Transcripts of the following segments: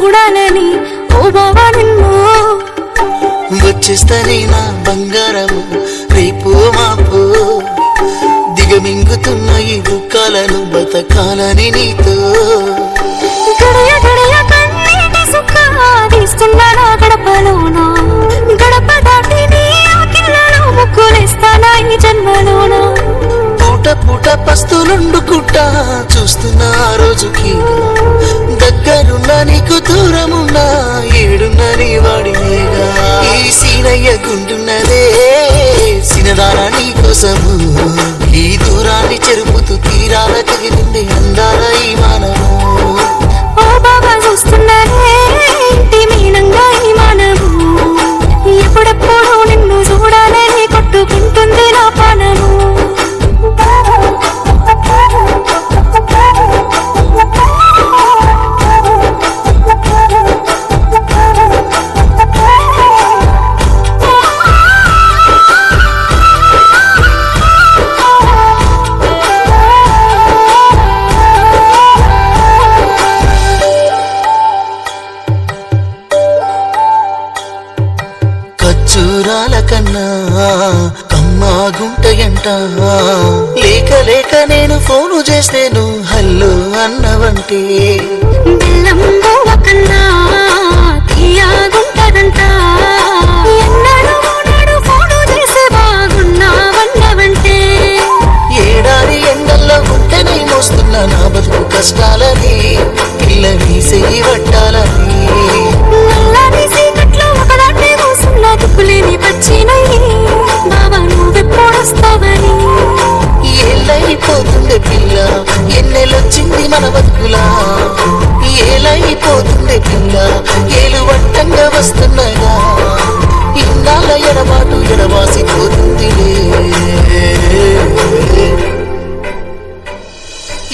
చూడాలని ఓ బావా నిన్ను వచ్చేస్తనే నా బంగారము రేపు మాపు దిగమింగుతున్న ఈ దుఃఖాలను బతకాలని నీతో గడియ గడియ కన్నీటి సుఖ తీస్తున్నా నా గడపలోనా గడప దాటి నీ ఆకిళ్ళలో ముగ్గులేస్తానా ఈ జన్మలోనా పూట పూట పస్తులుండుకుంటా చూస్తున్నా ఆ రోజుకి దగ్గరున్నా నీకు దూరమున్నా ఏడున్నా నీ వాడినేగా ఈ సీనయ్య గుంటున్నదే సినదారా నీ కోసము ఈ దూరాన్ని చెరుపుతూ తీరాల తగిలింది అందాల ఈ మానవు ఓ బాబా చూస్తున్నానే ఇంటి మీనంగా ఈ మానవు ఎప్పుడెప్పుడు నిన్ను చూడాలని కొట్టుకుంటుంది నా పానము చూరాల కన్నా కమ్మా గుంటయంట లేక లేక నేను ఫోను చేస్తేను హల్లో అన్నవంటే బెల్లం బోవ కన్నా తీయగుంటదంట ఎన్నడూ నాడు ఫోను చేసే బాగున్నావన్నవంటే ఏడాది ఎండల్లో ఉంటేనే మోస్తున్నా నా బతుకు కష్టాలని పిల్ల వీసేయి పట్టాలని నల్లని సీకట్లో ఒకదాన్నే కూసున్నా తుక్కులేని పచ్చినయ్యి బాబా నువ్వెప్పుడొస్తావని ఏళ్ళైపోతుండే పిల్ల ఎన్నెలొచ్చింది మన బతుకులా ఏలైపోతుండే పిల్ల ఏలు వట్టంగా వస్తున్నాగా ఇన్నాళ్ళ ఎడబాటు ఎడవాసిపోతుందిలే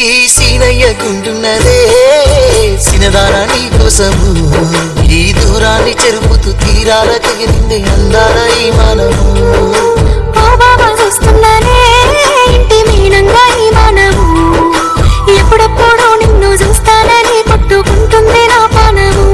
ఈ సీనయ్య గుంటున్నదే సినదారా నీ కోసము ఈ దూరాన్ని చెరుపుతూ తీరాల తగిలింది అందాల ఈ మానవు ఓ బాబా చూస్తున్నానే ఇంటి మీనంగా ఈ మానవు ఎప్పుడెప్పుడు నిన్ను చూస్తానని కొట్టుకుంటుంది నా పానము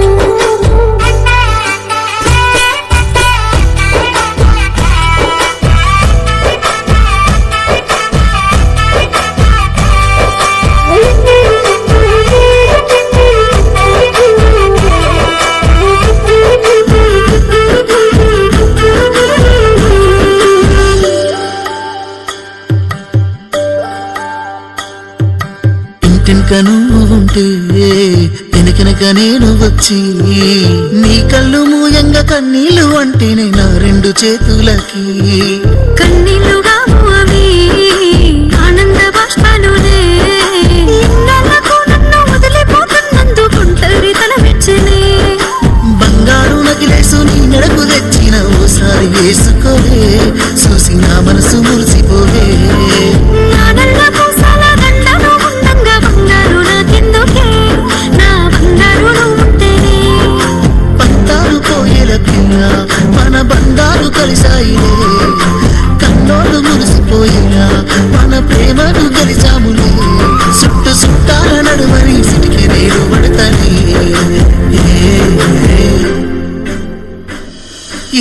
ఇంటినక నువ్వు ఉంటే వెనకనక నేను వచ్చి నీ కళ్ళు మూయంగా కన్నీళ్ళు అంటేనే నా రెండు చేతులకి కన్నీళ్ళుగా అవి ఆనంద బాష్పాలునే ఇన్నాళ్ళకు నన్ను వదిలిపోతున్నందుకుంటరి తల వెచ్చనే బంగారు నగిలేసు నీ మెడకు తెచ్చిన ఓసారి వేసుకోవే చూసి నా మనసు మురిసిపోవే మన బంధాలు కలిసాయిలే కన్నోళ్ళు మురిసిపోయినా మన ప్రేమను గెలిచాములే చుట్టు చుట్టాల నడుమని సిటికి నేను పడతానే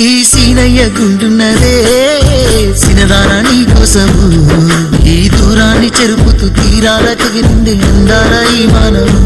ఈ సీనయ్య గుంటున్నదే సినదారా నీ కోసము ఈ దూరాన్ని చెరుపుతూ తీరాల తగిలింది అందాల ఈ మానవు